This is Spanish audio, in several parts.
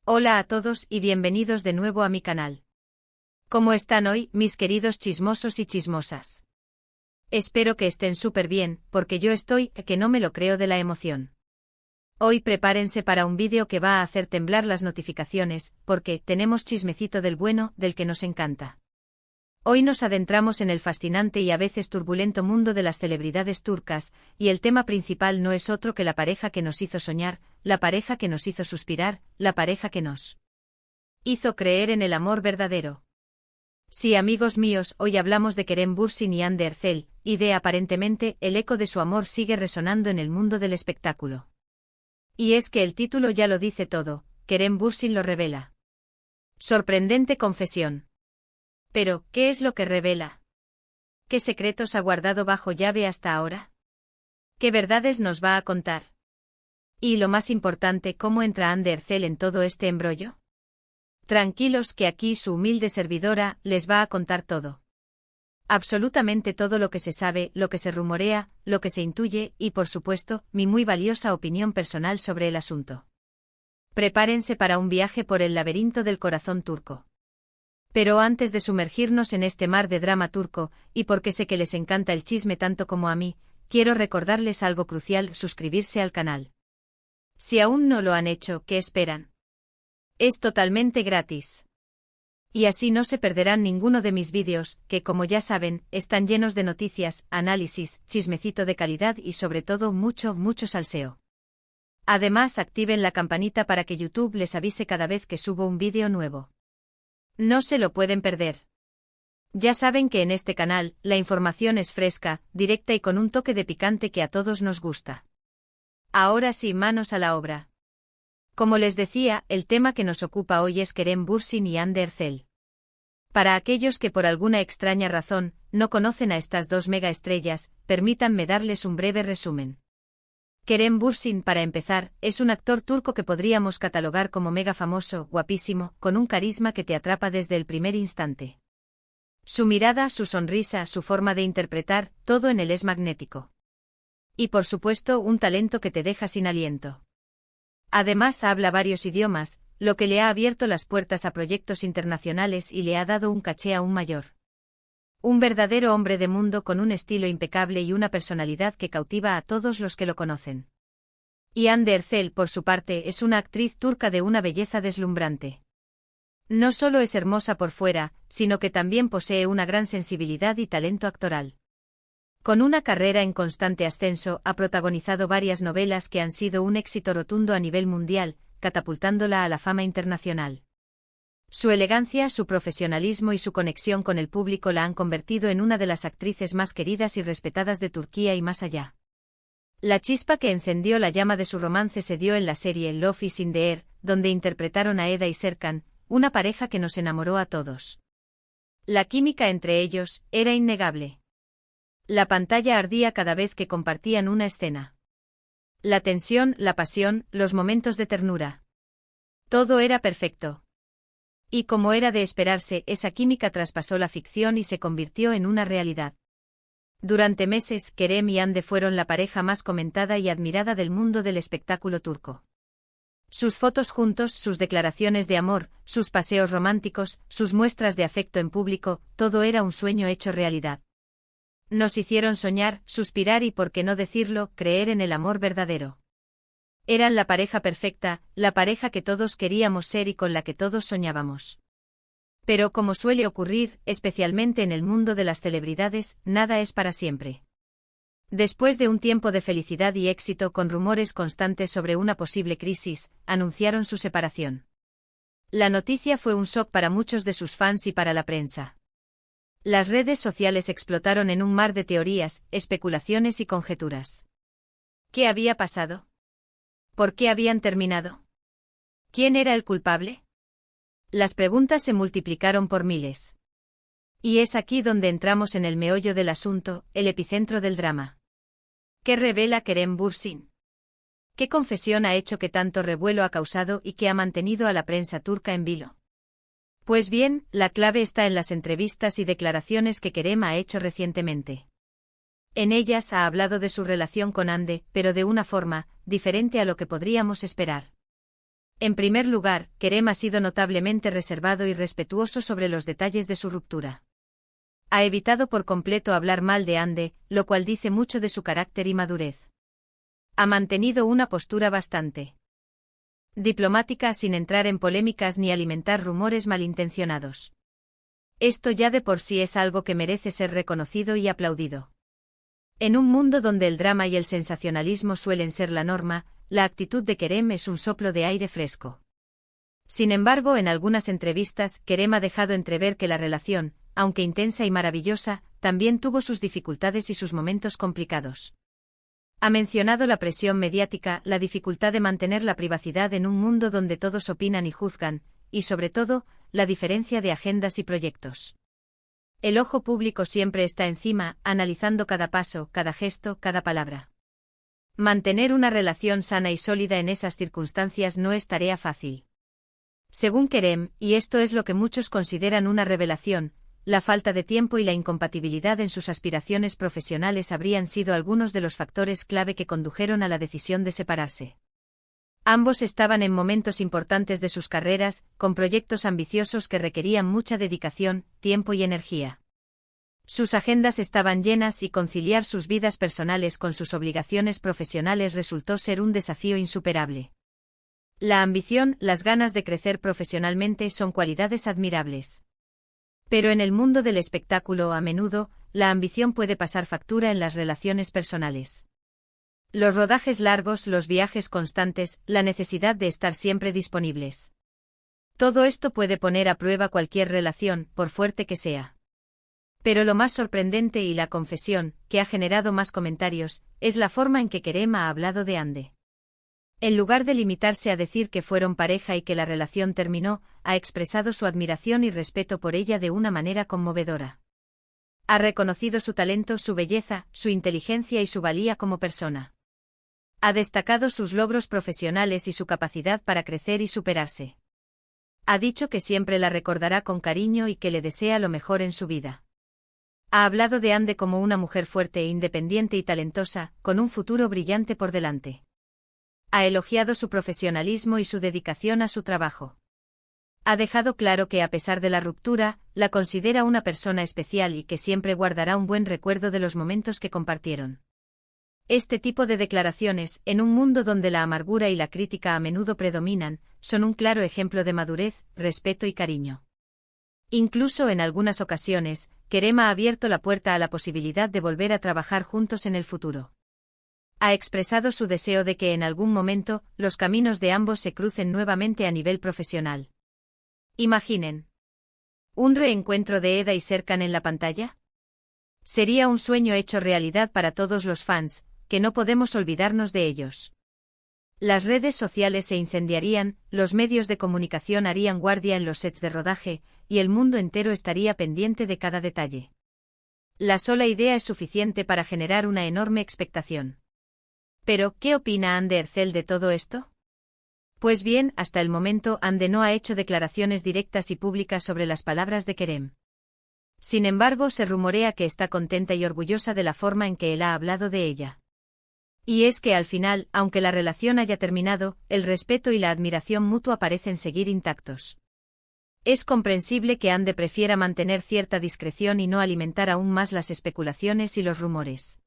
Hola a todos y bienvenidos de nuevo a mi canal. ¿Cómo están hoy, mis queridos chismosos y chismosas? Espero que estén súper bien, porque yo estoy, que no me lo creo de la emoción. Hoy prepárense para un vídeo que va a hacer temblar las notificaciones, porque tenemos chismecito del bueno, del que nos encanta. Hoy nos adentramos en el fascinante y a veces turbulento mundo de las celebridades turcas, y el tema principal no es otro que la pareja que nos hizo soñar, la pareja que nos hizo suspirar, la pareja que nos hizo creer en el amor verdadero. Sí, amigos míos, hoy hablamos de Kerem Bürsin y Hande Erçel, y aparentemente, el eco de su amor sigue resonando en el mundo del espectáculo. Y es que el título ya lo dice todo, Kerem Bürsin lo revela. Sorprendente confesión. Pero, ¿qué es lo que revela? ¿Qué secretos ha guardado bajo llave hasta ahora? ¿Qué verdades nos va a contar? Y lo más importante, ¿cómo entra Hande Erçel en todo este embrollo? Tranquilos que aquí su humilde servidora les va a contar todo. Absolutamente todo lo que se sabe, lo que se rumorea, lo que se intuye y, por supuesto, mi muy valiosa opinión personal sobre el asunto. Prepárense para un viaje por el laberinto del corazón turco. Pero antes de sumergirnos en este mar de drama turco, y porque sé que les encanta el chisme tanto como a mí, quiero recordarles algo crucial: suscribirse al canal. Si aún no lo han hecho, ¿qué esperan? Es totalmente gratis. Y así no se perderán ninguno de mis vídeos, que como ya saben, están llenos de noticias, análisis, chismecito de calidad y sobre todo mucho salseo. Además, activen la campanita para que YouTube les avise cada vez que subo un vídeo nuevo. No se lo pueden perder. Ya saben que en este canal, la información es fresca, directa y con un toque de picante que a todos nos gusta. Ahora sí, manos a la obra. Como les decía, el tema que nos ocupa hoy es Kerem Bürsin y Hande Erçel. Para aquellos que por alguna extraña razón, no conocen a estas dos megaestrellas, permítanme darles un breve resumen. Kerem Bürsin, para empezar, es un actor turco que podríamos catalogar como mega famoso, guapísimo, con un carisma que te atrapa desde el primer instante. Su mirada, su sonrisa, su forma de interpretar, todo en él es magnético. Y por supuesto, un talento que te deja sin aliento. Además, habla varios idiomas, lo que le ha abierto las puertas a proyectos internacionales y le ha dado un caché aún mayor. Un verdadero hombre de mundo con un estilo impecable y una personalidad que cautiva a todos los que lo conocen. Y Hande Erçel, por su parte, es una actriz turca de una belleza deslumbrante. No solo es hermosa por fuera, sino que también posee una gran sensibilidad y talento actoral. Con una carrera en constante ascenso, ha protagonizado varias novelas que han sido un éxito rotundo a nivel mundial, catapultándola a la fama internacional. Su elegancia, su profesionalismo y su conexión con el público la han convertido en una de las actrices más queridas y respetadas de Turquía y más allá. La chispa que encendió la llama de su romance se dio en la serie Love is in the Air, donde interpretaron a Eda y Serkan, una pareja que nos enamoró a todos. La química entre ellos era innegable. La pantalla ardía cada vez que compartían una escena. La tensión, la pasión, los momentos de ternura. Todo era perfecto. Y como era de esperarse, esa química traspasó la ficción y se convirtió en una realidad. Durante meses, Kerem y Hande fueron la pareja más comentada y admirada del mundo del espectáculo turco. Sus fotos juntos, sus declaraciones de amor, sus paseos románticos, sus muestras de afecto en público, todo era un sueño hecho realidad. Nos hicieron soñar, suspirar y, por qué no decirlo, creer en el amor verdadero. Eran la pareja perfecta, la pareja que todos queríamos ser y con la que todos soñábamos. Pero como suele ocurrir, especialmente en el mundo de las celebridades, nada es para siempre. Después de un tiempo de felicidad y éxito con rumores constantes sobre una posible crisis, anunciaron su separación. La noticia fue un shock para muchos de sus fans y para la prensa. Las redes sociales explotaron en un mar de teorías, especulaciones y conjeturas. ¿Qué había pasado? ¿Por qué habían terminado? ¿Quién era el culpable? Las preguntas se multiplicaron por miles. Y es aquí donde entramos en el meollo del asunto, el epicentro del drama. ¿Qué revela Kerem Bürsin? ¿Qué confesión ha hecho que tanto revuelo ha causado y que ha mantenido a la prensa turca en vilo? Pues bien, la clave está en las entrevistas y declaraciones que Kerem ha hecho recientemente. En ellas ha hablado de su relación con Hande, pero de una forma diferente a lo que podríamos esperar. En primer lugar, Kerem ha sido notablemente reservado y respetuoso sobre los detalles de su ruptura. Ha evitado por completo hablar mal de Hande, lo cual dice mucho de su carácter y madurez. Ha mantenido una postura bastante diplomática sin entrar en polémicas ni alimentar rumores malintencionados. Esto ya de por sí es algo que merece ser reconocido y aplaudido. En un mundo donde el drama y el sensacionalismo suelen ser la norma, la actitud de Kerem es un soplo de aire fresco. Sin embargo, en algunas entrevistas, Kerem ha dejado entrever que la relación, aunque intensa y maravillosa, también tuvo sus dificultades y sus momentos complicados. Ha mencionado la presión mediática, la dificultad de mantener la privacidad en un mundo donde todos opinan y juzgan, y sobre todo, la diferencia de agendas y proyectos. El ojo público siempre está encima, analizando cada paso, cada gesto, cada palabra. Mantener una relación sana y sólida en esas circunstancias no es tarea fácil. Según Kerem, y esto es lo que muchos consideran una revelación, la falta de tiempo y la incompatibilidad en sus aspiraciones profesionales habrían sido algunos de los factores clave que condujeron a la decisión de separarse. Ambos estaban en momentos importantes de sus carreras, con proyectos ambiciosos que requerían mucha dedicación, tiempo y energía. Sus agendas estaban llenas y conciliar sus vidas personales con sus obligaciones profesionales resultó ser un desafío insuperable. La ambición, las ganas de crecer profesionalmente son cualidades admirables. Pero en el mundo del espectáculo, a menudo, la ambición puede pasar factura en las relaciones personales. Los rodajes largos, los viajes constantes, la necesidad de estar siempre disponibles. Todo esto puede poner a prueba cualquier relación, por fuerte que sea. Pero lo más sorprendente y la confesión, que ha generado más comentarios, es la forma en que Kerem ha hablado de Hande. En lugar de limitarse a decir que fueron pareja y que la relación terminó, ha expresado su admiración y respeto por ella de una manera conmovedora. Ha reconocido su talento, su belleza, su inteligencia y su valía como persona. Ha destacado sus logros profesionales y su capacidad para crecer y superarse. Ha dicho que siempre la recordará con cariño y que le desea lo mejor en su vida. Ha hablado de Hande como una mujer fuerte e independiente y talentosa, con un futuro brillante por delante. Ha elogiado su profesionalismo y su dedicación a su trabajo. Ha dejado claro que a pesar de la ruptura, la considera una persona especial y que siempre guardará un buen recuerdo de los momentos que compartieron. Este tipo de declaraciones, en un mundo donde la amargura y la crítica a menudo predominan, son un claro ejemplo de madurez, respeto y cariño. Incluso en algunas ocasiones, Kerem ha abierto la puerta a la posibilidad de volver a trabajar juntos en el futuro. Ha expresado su deseo de que en algún momento, los caminos de ambos se crucen nuevamente a nivel profesional. Imaginen. ¿Un reencuentro de Eda y Serkan en la pantalla? Sería un sueño hecho realidad para todos los fans, que no podemos olvidarnos de ellos. Las redes sociales se incendiarían, los medios de comunicación harían guardia en los sets de rodaje, y el mundo entero estaría pendiente de cada detalle. La sola idea es suficiente para generar una enorme expectación. Pero, ¿qué opina Hande Erçel de todo esto? Pues bien, hasta el momento Hande no ha hecho declaraciones directas y públicas sobre las palabras de Kerem. Sin embargo, se rumorea que está contenta y orgullosa de la forma en que él ha hablado de ella. Y es que al final, aunque la relación haya terminado, el respeto y la admiración mutua parecen seguir intactos. Es comprensible que Hande prefiera mantener cierta discreción y no alimentar aún más las especulaciones y los rumores.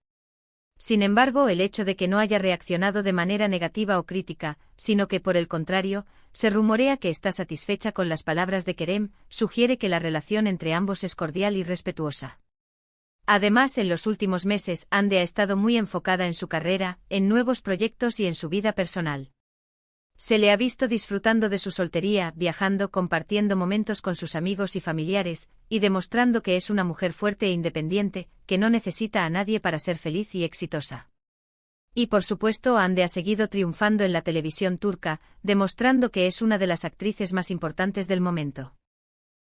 Sin embargo, el hecho de que no haya reaccionado de manera negativa o crítica, sino que por el contrario, se rumorea que está satisfecha con las palabras de Kerem, sugiere que la relación entre ambos es cordial y respetuosa. Además, en los últimos meses, Hande ha estado muy enfocada en su carrera, en nuevos proyectos y en su vida personal. Se le ha visto disfrutando de su soltería, viajando, compartiendo momentos con sus amigos y familiares, y demostrando que es una mujer fuerte e independiente, que no necesita a nadie para ser feliz y exitosa. Y por supuesto, Hande ha seguido triunfando en la televisión turca, demostrando que es una de las actrices más importantes del momento.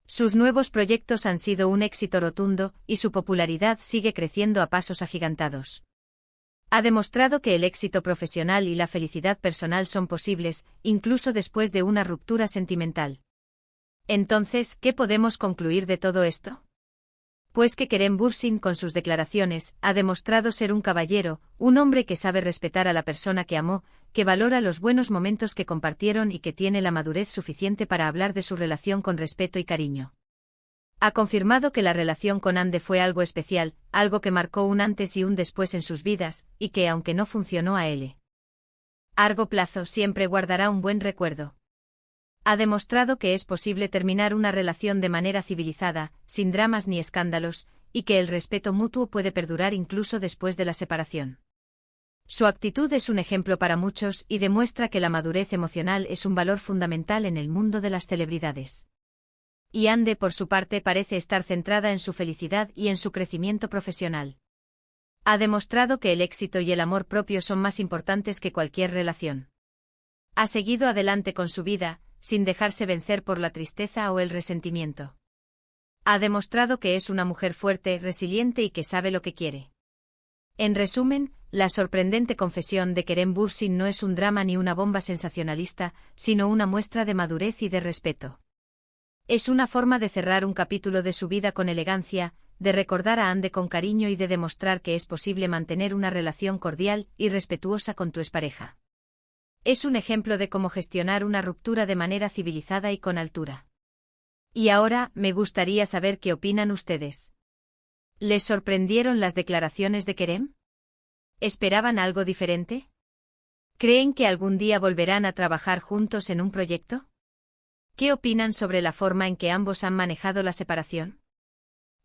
Sus nuevos proyectos han sido un éxito rotundo, y su popularidad sigue creciendo a pasos agigantados. Ha demostrado que el éxito profesional y la felicidad personal son posibles, incluso después de una ruptura sentimental. Entonces, ¿qué podemos concluir de todo esto? Pues que Kerem Bürsin, con sus declaraciones, ha demostrado ser un caballero, un hombre que sabe respetar a la persona que amó, que valora los buenos momentos que compartieron y que tiene la madurez suficiente para hablar de su relación con respeto y cariño. Ha confirmado que la relación con Hande fue algo especial, algo que marcó un antes y un después en sus vidas, y que aunque no funcionó a largo plazo siempre guardará un buen recuerdo. Ha demostrado que es posible terminar una relación de manera civilizada, sin dramas ni escándalos, y que el respeto mutuo puede perdurar incluso después de la separación. Su actitud es un ejemplo para muchos y demuestra que la madurez emocional es un valor fundamental en el mundo de las celebridades. Y Hande, por su parte, parece estar centrada en su felicidad y en su crecimiento profesional. Ha demostrado que el éxito y el amor propio son más importantes que cualquier relación. Ha seguido adelante con su vida, sin dejarse vencer por la tristeza o el resentimiento. Ha demostrado que es una mujer fuerte, resiliente y que sabe lo que quiere. En resumen, la sorprendente confesión de Kerem Bürsin no es un drama ni una bomba sensacionalista, sino una muestra de madurez y de respeto. Es una forma de cerrar un capítulo de su vida con elegancia, de recordar a Hande con cariño y de demostrar que es posible mantener una relación cordial y respetuosa con tu expareja. Es un ejemplo de cómo gestionar una ruptura de manera civilizada y con altura. Y ahora, me gustaría saber qué opinan ustedes. ¿Les sorprendieron las declaraciones de Kerem? ¿Esperaban algo diferente? ¿Creen que algún día volverán a trabajar juntos en un proyecto? ¿Qué opinan sobre la forma en que ambos han manejado la separación?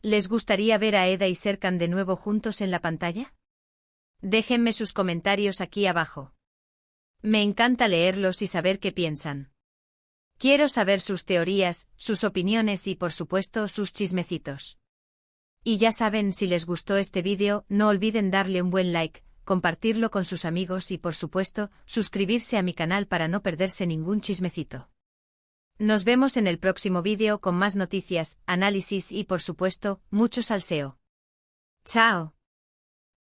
¿Les gustaría ver a Eda y Serkan de nuevo juntos en la pantalla? Déjenme sus comentarios aquí abajo. Me encanta leerlos y saber qué piensan. Quiero saber sus teorías, sus opiniones y, por supuesto, sus chismecitos. Y ya saben, si les gustó este vídeo, no olviden darle un buen like, compartirlo con sus amigos y, por supuesto, suscribirse a mi canal para no perderse ningún chismecito. Nos vemos en el próximo vídeo con más noticias, análisis y, por supuesto, mucho salseo. ¡Chao!